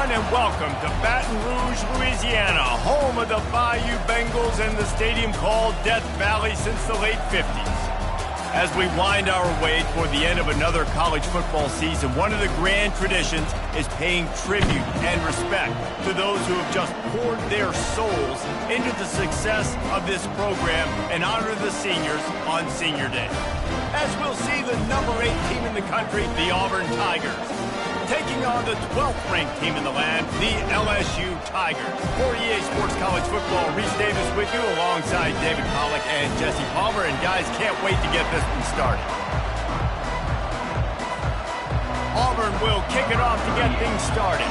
everyone, and welcome to Baton Rouge, Louisiana, home of the Bayou Bengals and the stadium called Death Valley since the late 50s. As we wind our way toward the end of another college football season, one of the grand traditions is paying tribute and respect to those who have just poured their souls into the success of this program and honor the seniors on Senior Day. As we'll see the number 8 team in the country, the Auburn Tigers, taking on the 12th ranked team in the land, the LSU Tigers. For EA Sports College Football, Reese Davis with you alongside David Pollack and Jesse Palmer. And guys, can't wait to get this one started. Auburn will kick it off to get things started.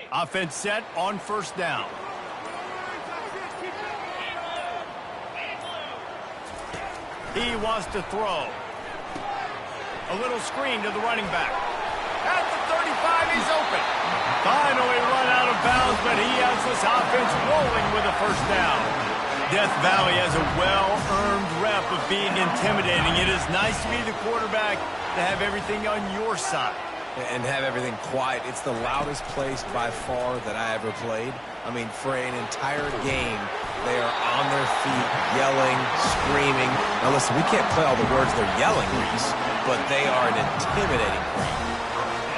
Offense set on first down. He wants to throw. A little screen to the running back. At the 35, he's open. Finally run out of bounds, but he has this offense rolling with a first down. Death Valley has a well-earned rep of being intimidating. It is nice to be the quarterback to have everything on your side. And have everything quiet. It's the loudest place by far that I ever played. I mean, for an entire game, they are on their feet, yelling, screaming. Now listen, we can't play all the words they're yelling, Reese, but they are an intimidating crowd.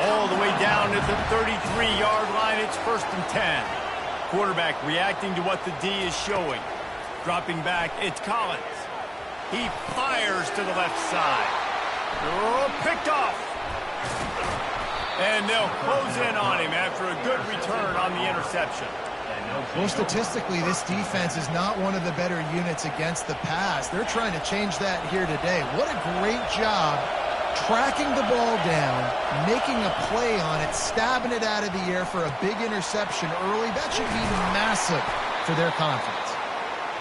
All the way down at the 33-yard line, it's 1st and 10. Quarterback reacting to what the D is showing. Dropping back, it's Collins. He fires to the left side. Oh, picked off. And they'll close in on him after a good return on the interception. Well, statistically, this defense is not one of the better units against the pass. They're trying to change that here today. What a great job tracking the ball down, making a play on it, stabbing it out of the air for a big interception early. That should be massive for their confidence.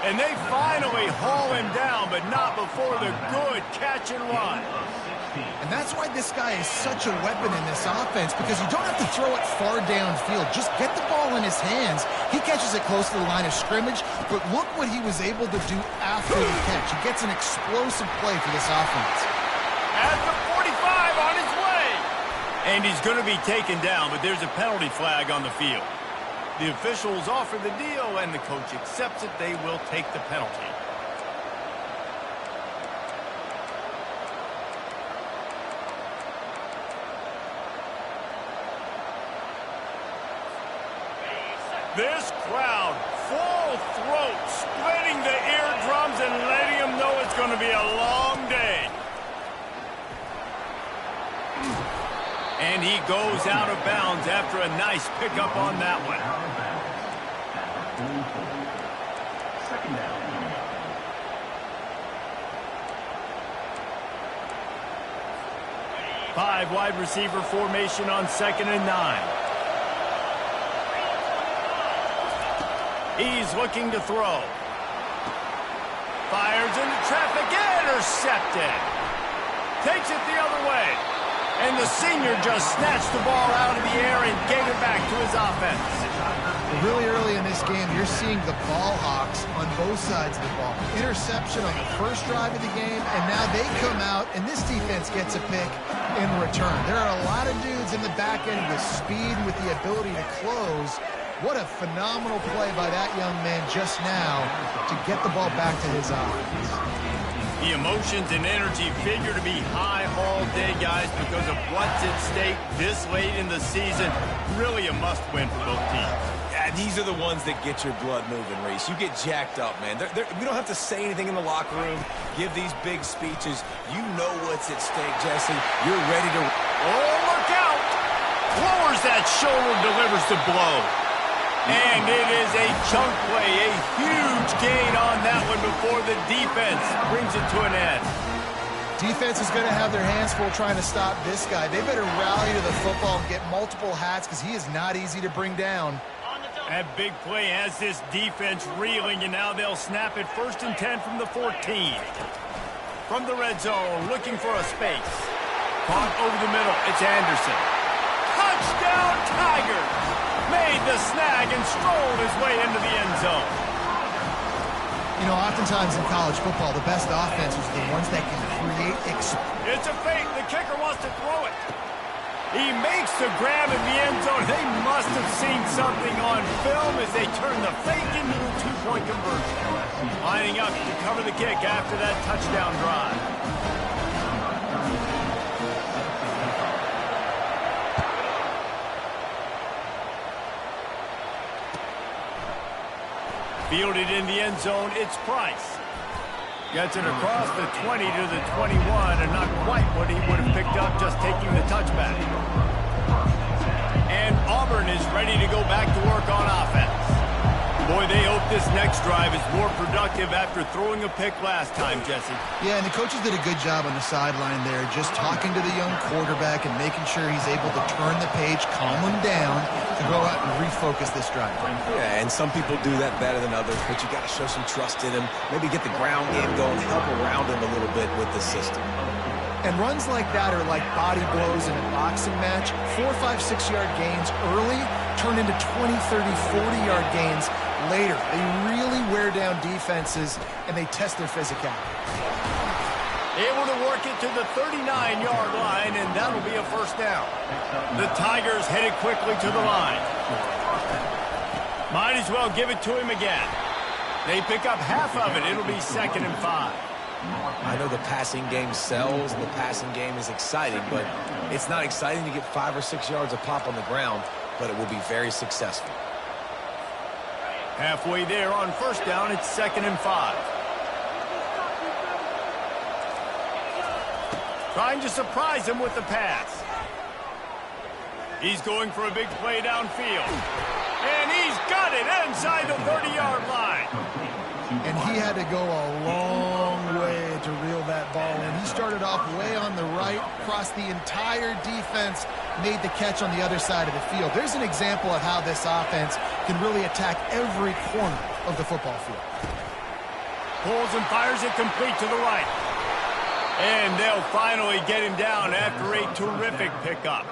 And they finally haul him down, but not before the good catch and run. And that's why this guy is such a weapon in this offense, because you don't have to throw it far downfield. Just get the ball in his hands. He catches it close to the line of scrimmage, but look what he was able to do after the catch. He gets an explosive play for this offense. At the 45 on his way. And he's going to be taken down, but there's a penalty flag on the field. The officials offer the deal, and the coach accepts it. They will take the penalty. This crowd, full throat, splitting the eardrums and letting them know it's going to be a long day. And he goes out of bounds after a nice pickup on that one. Second down. 5 wide receiver formation on 2nd and 9. He's looking to throw. Fires into traffic, intercepted. Takes it the other way. And the senior just snatched the ball out of the air and gave it back to his offense. Really early in this game, you're seeing the ball hawks on both sides of the ball. Interception on the first drive of the game, and now they come out, and this defense gets a pick in return. There are a lot of dudes in the back end with speed and with the ability to close. What a phenomenal play by that young man just now to get the ball back to his offense. The emotions and energy figure to be high all day, guys, because of what's at stake this late in the season. Really a must-win for both teams. Yeah, these are the ones that get your blood moving, Reese. You get jacked up, man. We don't have to say anything in the locker room, give these big speeches. You know what's at stake, Jesse. You're ready to... Oh, look out! Lowers that shoulder, delivers the blow. And it is a chunk play, a huge gain on that one before the defense brings it to an end. Defense is going to have their hands full trying to stop this guy. They better rally to the football and get multiple hats because he is not easy to bring down. That big play has this defense reeling, and now they'll snap it 1st and 10 from the 14. From the red zone, looking for a space. Caught over the middle, it's Anderson. Touchdown, Tigers! Made the snag and strolled his way into the end zone. You know, oftentimes in college football, the best offenses are the ones that can create... It's a fake. The kicker wants to throw it. He makes the grab in the end zone. They must have seen something on film as they turn the fake into a 2-point conversion. Lining up to cover the kick after that touchdown drive. Fielded in the end zone, it's Price. Gets it across the 20 to the 21, and not quite what he would have picked up just taking the touchback. And Auburn is ready to go back to work on offense. Boy, they hope this next drive is more productive after throwing a pick last time, Jesse. Yeah, and the coaches did a good job on the sideline there, just talking to the young quarterback and making sure he's able to turn the page, calm him down, to go out and refocus this drive. Yeah, and some people do that better than others, but you got to show some trust in him. Maybe get the ground game going, help around him a little bit with the system. And runs like that are like body blows in a boxing match. 4, 5, 6-yard gains early turn into 20, 30, 40-yard gains later. They really wear down defenses, and they test their physicality. Able to work it to the 39-yard line, and that'll be a first down. The Tigers headed quickly to the line. Might as well give it to him again. They pick up half of it. It'll be 2nd and 5. I know the passing game sells and the passing game is exciting, but it's not exciting to get 5 or 6 yards of pop on the ground, but it will be very successful. Halfway there on first down, it's 2nd and 5. Trying to surprise him with the pass. He's going for a big play downfield. And he's got it inside the 30-yard line. And he had to go a long way to reel that ball in. He started off way on the right, crossed the entire defense, made the catch on the other side of the field. There's an example of how this offense can really attack every corner of the football field. Pulls and fires it complete to the right. And they'll finally get him down after a terrific pickup.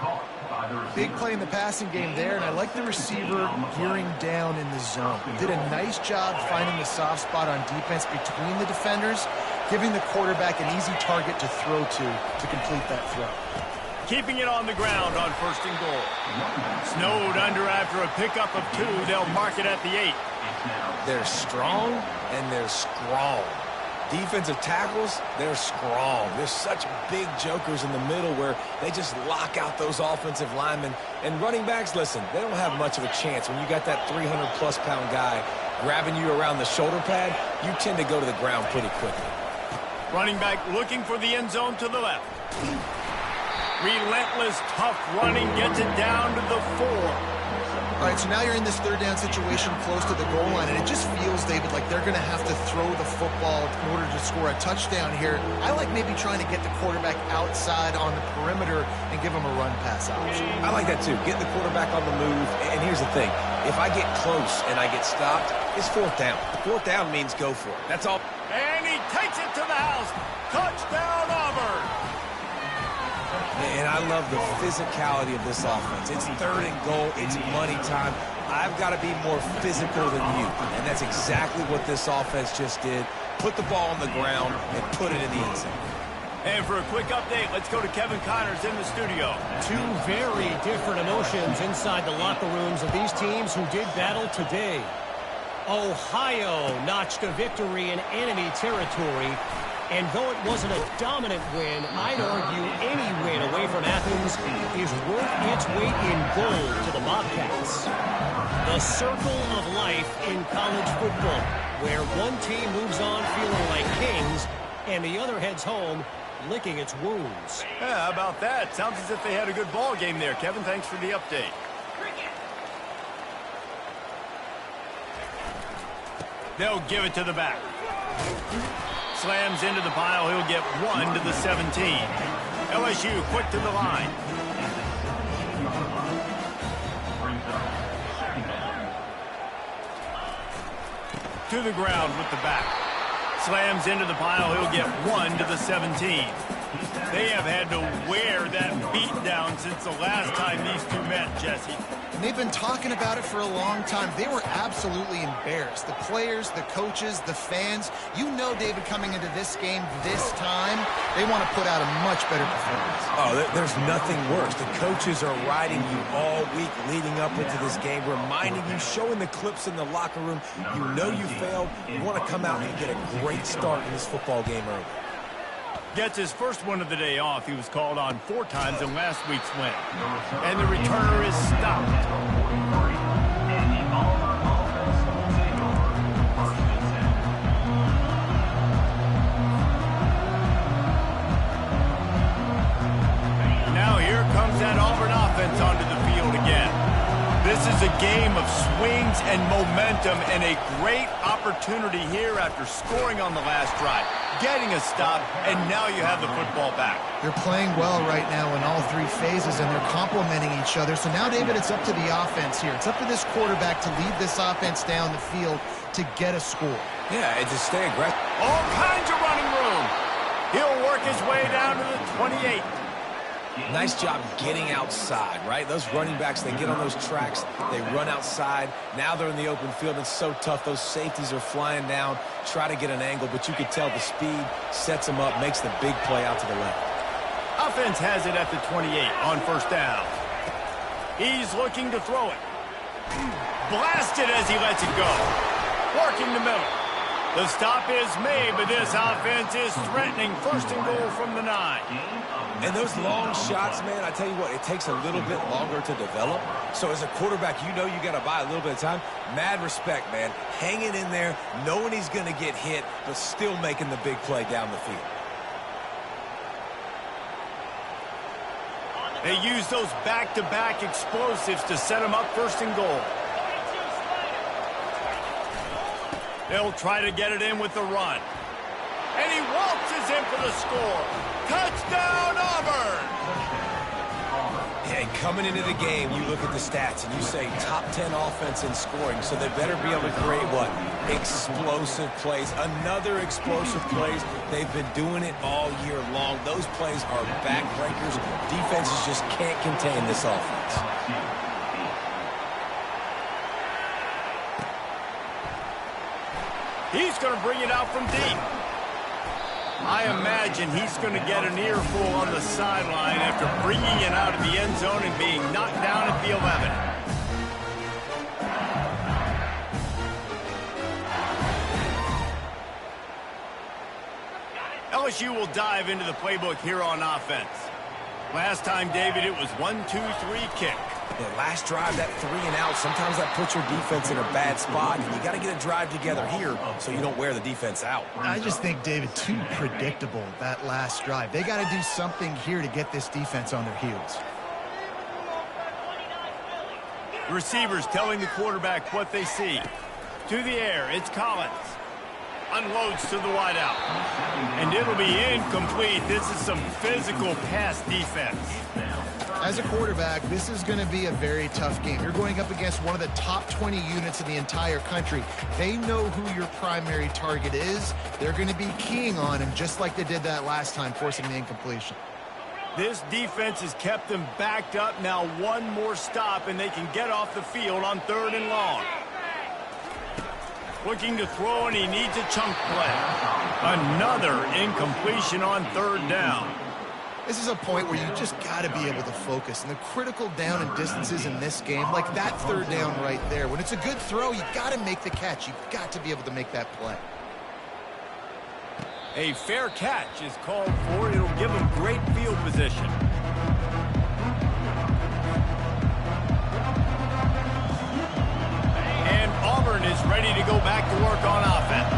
Big play in the passing game there, and I like the receiver gearing down in the zone. Did a nice job finding the soft spot on defense between the defenders, giving the quarterback an easy target to throw to complete that throw. Keeping it on the ground on 1st and goal. Snowed under after a pickup of 2. They'll mark it at the 8. They're strong and they're strong. Defensive tackles, they're strong. There's such big jokers in the middle where they just lock out those offensive linemen. And running backs, listen, they don't have much of a chance. When you got that 300-plus pound guy grabbing you around the shoulder pad, you tend to go to the ground pretty quickly. Running back looking for the end zone to the left. Relentless, tough running gets it down to the 4. All right, so now you're in this third down situation close to the goal line, and it just feels, David, like they're going to have to throw the football in order to score a touchdown here. I like maybe trying to get the quarterback outside on the perimeter and give him a run-pass option. I like that, too. Get the quarterback on the move. And here's the thing. If I get close and I get stopped, it's fourth down. Fourth down means go for it. That's all. And he takes it to the house. Touchdown, Auburn. And I love the physicality of this offense. It's third and goal. It's money time. I've got to be more physical than you. And that's exactly what this offense just did. Put the ball on the ground and put it in the end zone. And for a quick update, let's go to Kevin Connors in the studio. Two very different emotions inside the locker rooms of these teams who did battle today. Ohio notched a victory in enemy territory. And though it wasn't a dominant win, I'd argue any win away from Athens is worth its weight in gold to the Bobcats. The circle of life in college football, where one team moves on feeling like kings and the other heads home licking its wounds. Yeah, how about that? Sounds as if they had a good ball game there. Kevin, thanks for the update. They'll give it to the back. Slams into the pile. He'll get 1 to the 17. LSU quick to the line. To the ground with the back. Slams into the pile. He'll get 1 to the 17. They have had to wear that beat down since the last time these two met, Jesse. And they've been talking about it for a long time. They were absolutely embarrassed. The players, the coaches, the fans. You know, David, coming into this game this time, they want to put out a much better performance. Oh, there's nothing worse. The coaches are riding you all week leading up into this game, reminding you, showing the clips in the locker room. You know you failed. You want to come out and get a great start in this football game early. Gets his first one of the day off. He was called on 4 times in last week's win. And the returner is stopped. Now here comes that Auburn offense onto the field again. This is a game of swings and momentum and a great opportunity here after scoring on the last drive, getting a stop, and now you have the football back. They're playing well right now in all 3 phases, and they're complementing each other. So now, David, it's up to the offense here. It's up to this quarterback to lead this offense down the field to get a score. Yeah, and to stay aggressive. All kinds of running room. He'll work his way down to the 28. Nice job getting outside, right? Those running backs, they get on those tracks, they run outside. Now they're in the open field. It's so tough. Those safeties are flying down, try to get an angle, but you can tell the speed sets them up, makes the big play out to the left. Offense has it at the 28 on first down. He's looking to throw it. Blasted as he lets it go. Working the middle. The stop is made, but this offense is threatening first and goal from the 9. And those long shots, man, I tell you what, it takes a little bit longer to develop. So as a quarterback, you know you got to buy a little bit of time. Mad respect, man. Hanging in there, knowing he's going to get hit, but still making the big play down the field. They use those back-to-back explosives to set him up first and goal. They'll try to get it in with the run. And he waltzes in for the score. Touchdown, Auburn! Yeah, coming into the game, you look at the stats and you say top 10 offense in scoring, so they better be able to create what? Explosive plays. Another explosive plays. They've been doing it all year long. Those plays are backbreakers. Defenses just can't contain this offense. He's going to bring it out from deep. I imagine he's going to get an earful on the sideline after bringing it out of the end zone and being knocked down at the 11. LSU will dive into the playbook here on offense. Last time, David, it was 1-2-3 kick. Yeah, last drive, that 3 and out, sometimes that puts your defense in a bad spot, and you got to get a drive together here so you don't wear the defense out. I just think, David, too predictable, that last drive. They got to do something here to get this defense on their heels. Receivers telling the quarterback what they see. To the air, it's Collins. Unloads to the wideout. And it'll be incomplete. This is some physical pass defense. As a quarterback, this is going to be a very tough game. You're going up against one of the top 20 units in the entire country. They know who your primary target is. They're going to be keying on him just like they did that last time, forcing the incompletion. This defense has kept them backed up. Now one more stop, and they can get off the field on 3rd and long. Looking to throw, and he needs a chunk play. Another incompletion on 3rd down. This is a point where you just got to be able to focus. And the critical down and distances in this game, like that 3rd down right there, when it's a good throw, you got to make the catch. You've got to be able to make that play. A fair catch is called for. It'll give them great field position. And Auburn is ready to go back to work on offense.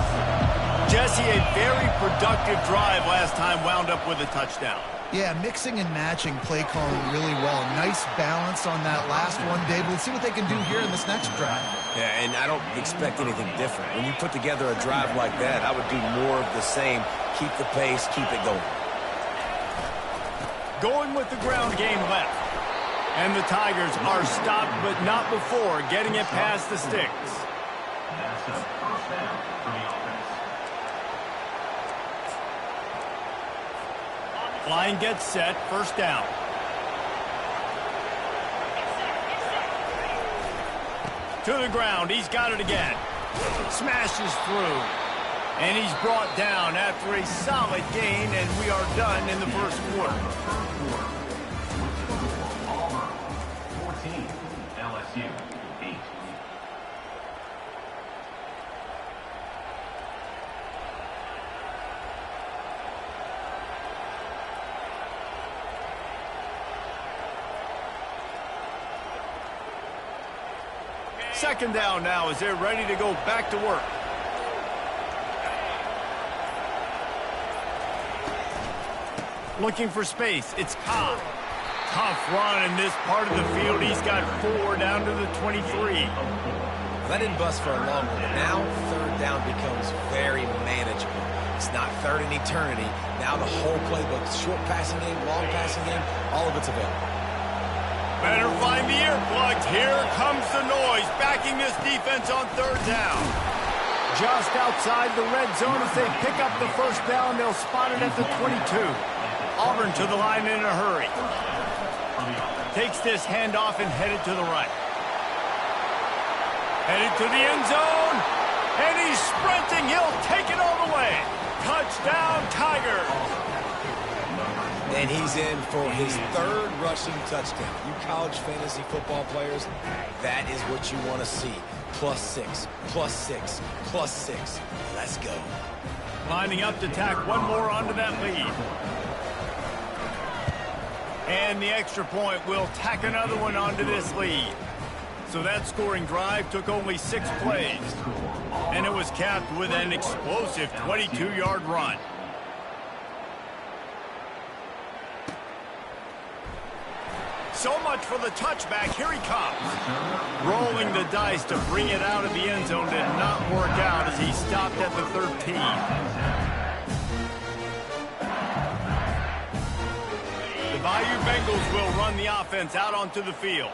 Jesse, a very productive drive last time wound up with a touchdown. Yeah, mixing and matching play calling really well. Nice balance on that last one, Dave. Let's see what they can do here in this next drive. Yeah, and I don't expect anything different. When you put together a drive like that, I would do more of the same. Keep the pace, keep it going. Going with the ground game left. And the Tigers are stopped, but not before getting it past the sticks. That's a first down for the offense. Line gets set, 1st down. To the ground, he's got it again. Smashes through. And he's brought down after a solid gain, and we are done in the 1st quarter. Auburn 14, LSU 8. Second down now as they're ready to go back to work. Looking for space. It's Cobb. Tough run in this part of the field. He's got 4 down to the 23. That didn't bust for a long one, but now 3rd down becomes very manageable. It's not 3rd in eternity. Now the whole playbook, short passing game, long passing game, all of it's available. Better find the earplugs. Here comes the noise, backing this defense on 3rd down. Just outside the red zone as they pick up the 1st down. They'll spot it at the 22. Auburn to the line in a hurry. Takes this handoff and headed to the right. Headed to the end zone. And he's sprinting. He'll take it all the way. Touchdown, Tigers. And he's in for his 3rd rushing touchdown. You college fantasy football players, that is what you want to see. +6, +6, +6. Let's go. Lining up to tack one more onto that lead. And the extra point will tack another one onto this lead. So that scoring drive took only 6 plays. And it was capped with an explosive 22-yard run. So much for the touchback. Here he comes. Rolling the dice to bring it out of the end zone did not work out as he stopped at the 13. The Bayou Bengals will run the offense out onto the field.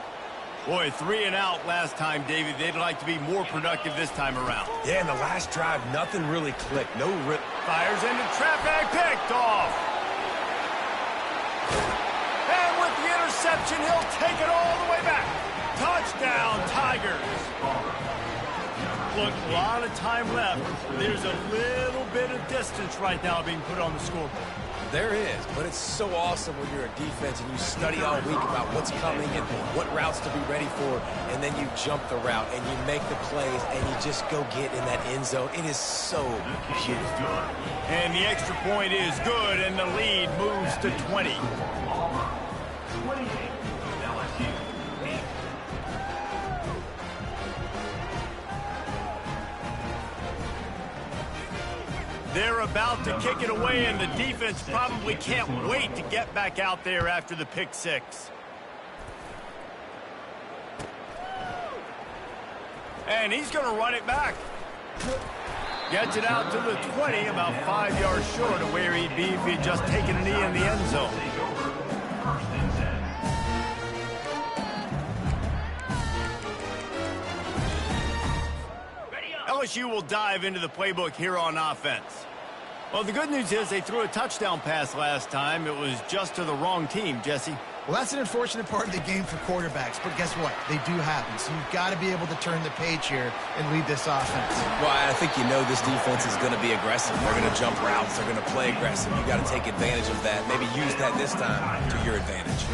Boy, 3 and out last time, David. They'd like to be more productive this time around. Yeah, in the last drive, nothing really clicked. No rip. Fires into traffic, picked off. And with the interception, he'll take it all the way back. Touchdown, Tigers. Look, a lot of time left. There's a little bit of distance right now being put on the scoreboard. There is, but it's so awesome when you're a defense and you study all week about what's coming and what routes to be ready for, and then you jump the route and you make the plays and you just go get in that end zone. It is so beautiful. And the extra point is good, and the lead moves to 20. Auburn 28, LSU 8. They're about to kick it away, and the defense probably can't wait to get back out there after the pick six. And he's going to run it back. Gets it out to the 20, about 5 yards short of where he'd be if he'd just taken a knee in the end zone. LSU will dive into the playbook here on offense. Well, the good news is they threw a touchdown pass last time. It was just to the wrong team, Jesse. Well, that's an unfortunate part of the game for quarterbacks, but guess what? They do happen, so you've got to be able to turn the page here and lead this offense. Well, I think you know this defense is going to be aggressive. They're going to jump routes. They're going to play aggressive. You got to take advantage of that. Maybe use that this time to your advantage.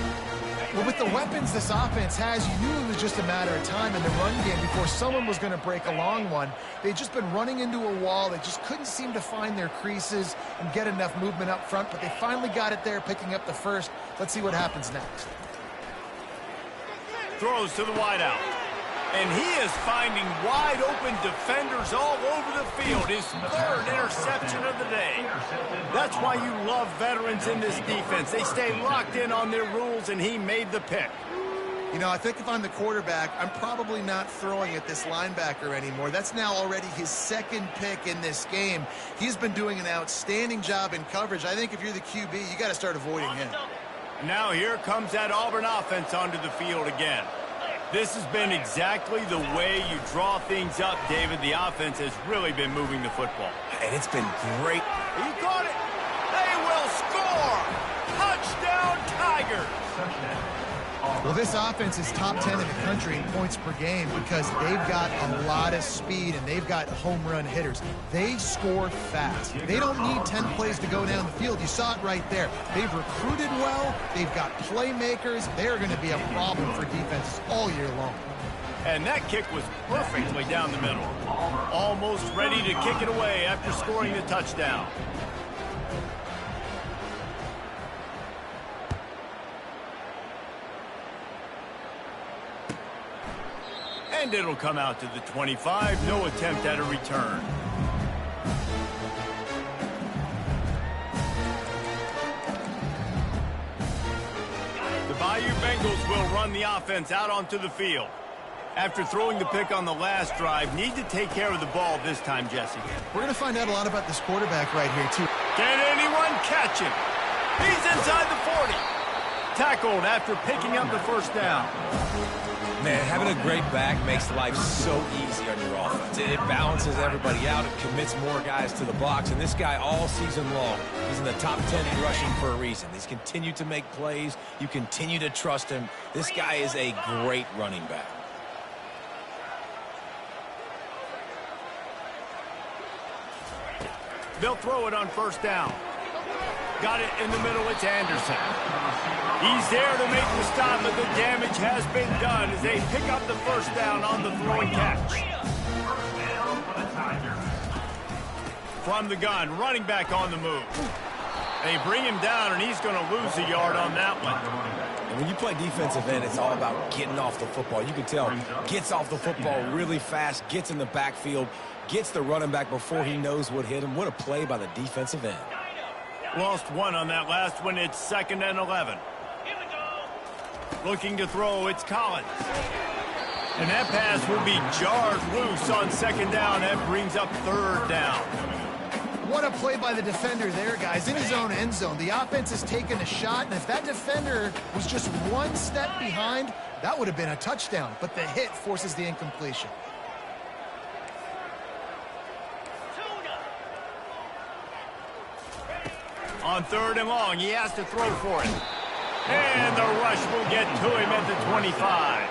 Well, with the weapons this offense has, you knew it was just a matter of time in the run game before someone was going to break a long one. They'd just been running into a wall. They just couldn't seem to find their creases and get enough movement up front, but they finally got it there, picking up the first. Let's see what happens next. Throws to the wideout. And he is finding wide-open defenders all over the field. His third interception of the day. That's why you love veterans in this defense. They stay locked in on their rules, and he made the pick. You know, I think if I'm the quarterback, I'm probably not throwing at this linebacker anymore. That's now already his second pick in this game. He's been doing an outstanding job in coverage. I think if you're the QB, you got to start avoiding him. Now here comes that Auburn offense onto the field again. This has been exactly the way you draw things up, David. The offense has really been moving the football. And it's been great. He caught it. They will score. Touchdown, Tigers. Well, this offense is top 10 in the country in points per game because they've got a lot of speed and they've got home run hitters. They score fast. They don't need 10 plays to go down the field. You saw it right there. They've recruited well. They've got playmakers. They're going to be a problem for defenses all year long. And that kick was perfectly down the middle. Almost ready to kick it away after scoring the touchdown. And it'll come out to the 25. No attempt at a return. The Bayou Bengals will run the offense out onto the field. After throwing the pick on the last drive, need to take care of the ball this time, Jesse. We're going to find out a lot about this quarterback right here, too. Can anyone catch him? He's inside the 40. Tackled after picking up the first down. Man, having a great back makes life so easy on your offense. It balances everybody out. It commits more guys to the box. And this guy all season long, he's in the top 10 in rushing for a reason. He's continued to make plays. You continue to trust him. This guy is a great running back. They'll throw it on first down. Got it in the middle. It's Anderson. He's there to make the stop, but the damage has been done as they pick up the first down on the throw and catch. From the gun, running back on the move. They bring him down, and he's going to lose a yard on that one. And when you play defensive end, it's all about getting off the football. You can tell, gets off the football really fast, gets in the backfield, gets the running back before he knows what hit him. What a play by the defensive end. Lost one on that last one. It's 2nd and 11. Looking to throw, it's Collins. And that pass will be jarred loose on second down. That brings up third down. What a play by the defender there, guys. In his own end zone. The offense has taken a shot, and if that defender was just one step behind, that would have been a touchdown. But the hit forces the incompletion. On 3rd and long, he has to throw for it. And the rush will get to him at the 25.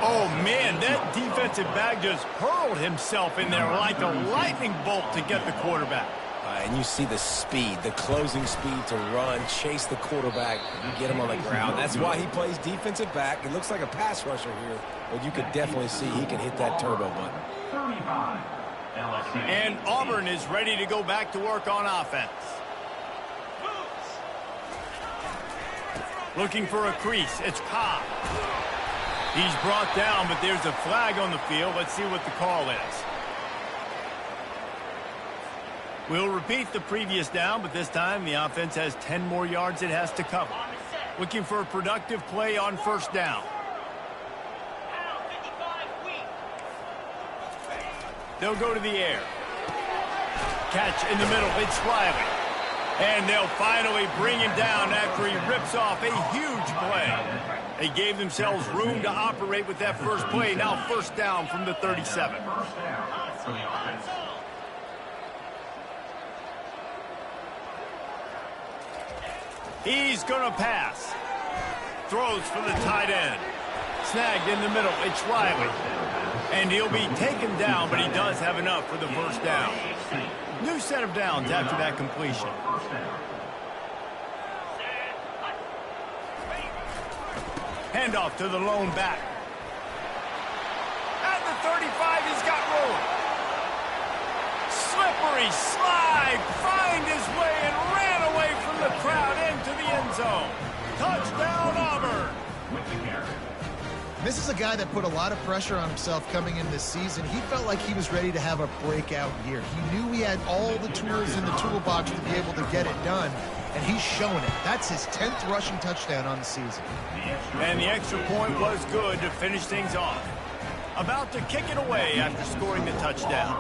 Oh, man, that defensive back just hurled himself in there like a lightning bolt to get the quarterback. And you see the speed, the closing speed to run, chase the quarterback, get him on the ground. That's why he plays defensive back. It looks like a pass rusher here, but you could definitely see he can hit that turbo button. 35. LSU. And Auburn is ready to go back to work on offense. Looking for a crease. It's Cobb. He's brought down, but there's a flag on the field. Let's see what the call is. We'll repeat the previous down, but this time the offense has 10 more yards it has to cover. Looking for a productive play on first down. They'll go to the air. Catch in the middle. It's Riley. And they'll finally bring him down after he rips off a huge play. They gave themselves room to operate with that first play. Now first down from the 37. He's going to pass. Throws for the tight end. Snagged in the middle. It's Riley. And he'll be taken down, but he does have enough for the first down. New set of downs after that completion. Handoff to the lone back. At the 35, he's got room. Slippery slide. Find his way and ran away from the crowd into the end zone. Touchdown, Auburn. This is a guy that put a lot of pressure on himself coming into this season. He felt like he was ready to have a breakout year. He knew he had all the tools in the toolbox to be able to get it done, and he's shown it. That's his 10th rushing touchdown on the season. And the extra point was good to finish things off. About to kick it away after scoring the touchdown.